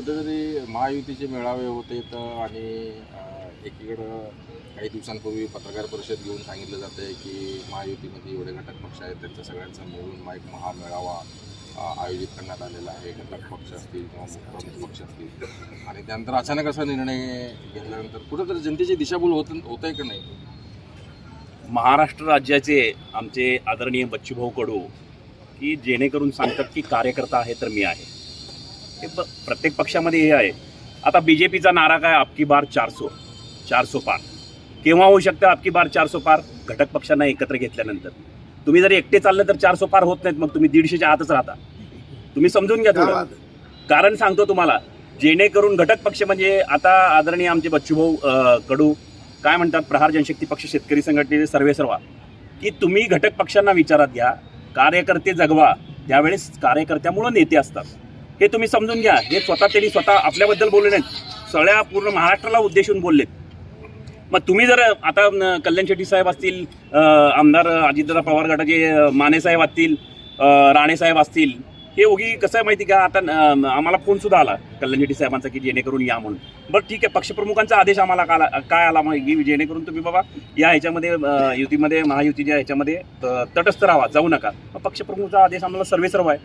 कुठेतरी महायुतीचे मेळावे होते तर आणि एकीकडं काही दिवसांपूर्वी पत्रकार परिषद घेऊन सांगितलं जातं आहे की महायुतीमध्ये एवढे घटक पक्ष आहेत त्यांच्या सगळ्यांचा मिळून एक महामेळावा आयोजित करण्यात आलेला आहे. घटक पक्ष असतील किंवा प्रमुख पक्ष असतील आणि त्यानंतर अचानक असा निर्णय घेतल्यानंतर कुठेतरी जनतेची दिशाभूल होत आहे का नाही? महाराष्ट्र राज्याचे आमचे आदरणीय बच्चूभाऊ कडू की जेणेकरून सांगतात की कार्यकर्ता आहे तर मी आहे. हे प्रत्येक पक्षामध्ये हे आहे. आता BJPचा नारा काय, आपकी बार 400 पार. केव्हा होऊ शकतं आपकी बार 400 पार? घटक पक्षांना एकत्र घेतल्यानंतर. तुम्ही जर एकटे चालले तर 400 पार होत नाहीत, मग तुम्ही 150च्या आतच राहता. तुम्ही समजून घ्या थोडं. कारण सांगतो तुम्हाला, जेणेकरून घटक पक्ष म्हणजे आता आदरणीय आमचे बच्चूभाऊ कडू काय म्हणतात, प्रहार जनशक्ती पक्ष शेतकरी संघटनेचे सर्वेसर्वा, की तुम्ही घटक पक्षांना विचारात घ्या, कार्यकर्ते जगवा, त्यावेळेस कार्यकर्त्यामुळं नेते असतात. हे तुम्ही समजून घ्या. हे त्यांनी स्वतः आपल्याबद्दल बोलले नाहीत, सगळ्या पूर्ण महाराष्ट्राला उद्देशून बोललेत. मग तुम्ही जर आता कल्याण शेट्टी साहेब असतील, आमदार अजितदादा पवार गटाचे माने साहेब असतील, राणे साहेब असतील, हे उगी कसं आहे माहिती का, आता आम्हाला फोनसुद्धा आला कल्याण शेट्टी साहेबांचा की जेणेकरून या म्हणून. बरं ठीक आहे, पक्षप्रमुखांचा आदेश आम्हाला काय आला माहिती, जेणेकरून तुम्ही बाबा या ह्याच्यामध्ये युतीमध्ये महायुतीच्या ह्याच्यामध्ये तटस्थ राहा, जाऊ नका. मग पक्षप्रमुखांचा आदेश आम्हाला सर्वेसर्व आहे,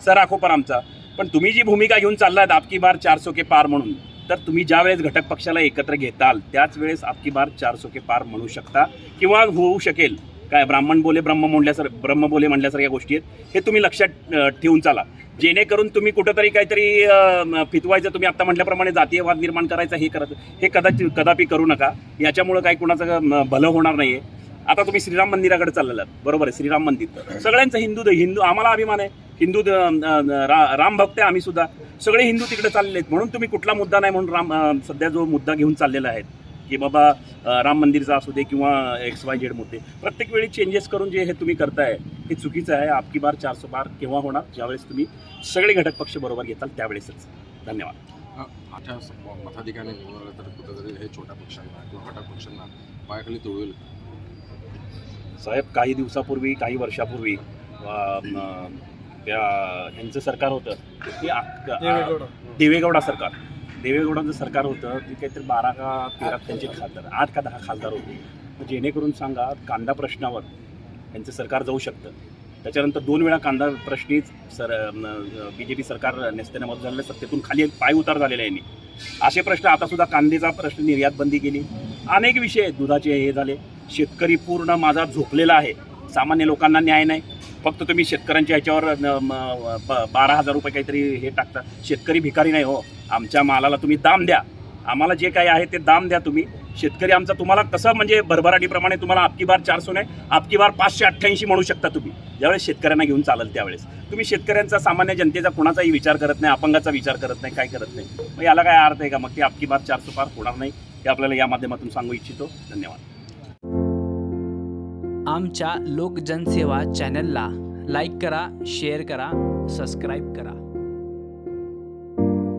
सर आखो पर आमचा. पण तुम्ही जी भूमिका घेऊन चाललात आपकी बार 400 के पार म्हणून, तर तुम्ही ज्या वेळेस घटक पक्षाला एकत्र घेताल त्याच वेळेस आपकी बार 400 के पार म्हणू शकता किंवा होऊ शकेल. काय ब्राह्मण बोले ब्रह्म म्हणल्यासारख्या गोष्टी आहेत, हे तुम्ही लक्षात ठेवून चाला. जेणेकरून तुम्ही कुठंतरी काहीतरी फितवायचं, तुम्ही आता म्हटल्याप्रमाणे जातीयवाद निर्माण करायचा हे कदापि करू नका. याच्यामुळं काही कुणाचं भलं होणार नाही आहे. आता तुम्ही श्रीराम मंदिराकडे चाललेला आहात, बरोबर आहे. श्रीराम मंदिर सगळ्यांचं हिंदू आम्हाला अभिमान आहे, हिंदू राम भक्त आहे आम्ही सुद्धा, सगळे हिंदू तिकडे चाललेले आहेत. म्हणून तुम्ही कुठला मुद्दा नाही म्हणून सध्या जो मुद्दा घेऊन चाललेला आहे की बाबा राम मंदिरचा असू दे किंवा XYZ मुद्दे, प्रत्येक वेळी चेंजेस करून जे हे तुम्ही करताय हे चुकीचं आहे. आपकी बार 400 पार केव्हा होणार? ज्यावेळेस तुम्ही सगळे घटक पक्ष बरोबर घेताल त्यावेळेसच. धन्यवाद. मोठ्या मताधिकाने निवडून आलं तर कुठेतरी हे छोट्या पक्षांना किंवा घटक पक्षांना पायाखाली तुळवेल. साहेब, काही दिवसापूर्वी, काही वर्षापूर्वी ह्यांचं सरकार होतं, देवेगौडांचं सरकार होतं. ते काहीतरी 12 का 13 त्यांचे खासदार, 8 का 10 खासदार होते. जेणेकरून सांगा, कांदा प्रश्नावर यांचं सरकार जाऊ शकतं. त्याच्यानंतर 2 वेळा कांदा प्रश्नीच BJP सरकार नेस्तेनाबूत झालेलं, सत्तेतून खाली एक पाय उतार झालेला आहे. असे प्रश्न आता सुद्धा, कांद्याचा प्रश्न, निर्यात बंदी केली, अनेक विषय आहेत, दुधाचे हे झाले. शेतकरी पूर्ण माझा झोपलेला आहे, सामान्य लोकांना न्याय नाही. फक्त तुम्ही शेतकऱ्यांच्या ह्याच्यावर 12,000 रुपये काहीतरी हे टाकता. शेतकरी भिकारी नाही हो, आमच्या मालाला तुम्ही दाम द्या, आम्हाला जे काही आहे ते दाम द्या. तुम्ही शेतकरी आमचा, तुम्हाला कसं म्हणजे भरभराटीप्रमाणे तुम्हाला आपकी बार 400 नाही, आपकी बार 588 म्हणू शकता तुम्ही. ज्यावेळेस शेतकऱ्यांना घेऊन चालेल त्यावेळेस तुम्ही शेतकऱ्यांचा, सामान्य जनतेचा कुणाचाही विचार करत नाही, अपंगाचा विचार करत नाही, काय करत नाही. मग याला काय अर्थ आहे का? मग ते आपकी बार 400 पार होणार नाही, हे आपल्याला या माध्यमातून सांगू इच्छितो. धन्यवाद. आमच्या लोकजनसेवा चॅनलला लाईक करा, शेअर करा, सबस्क्राईब करा.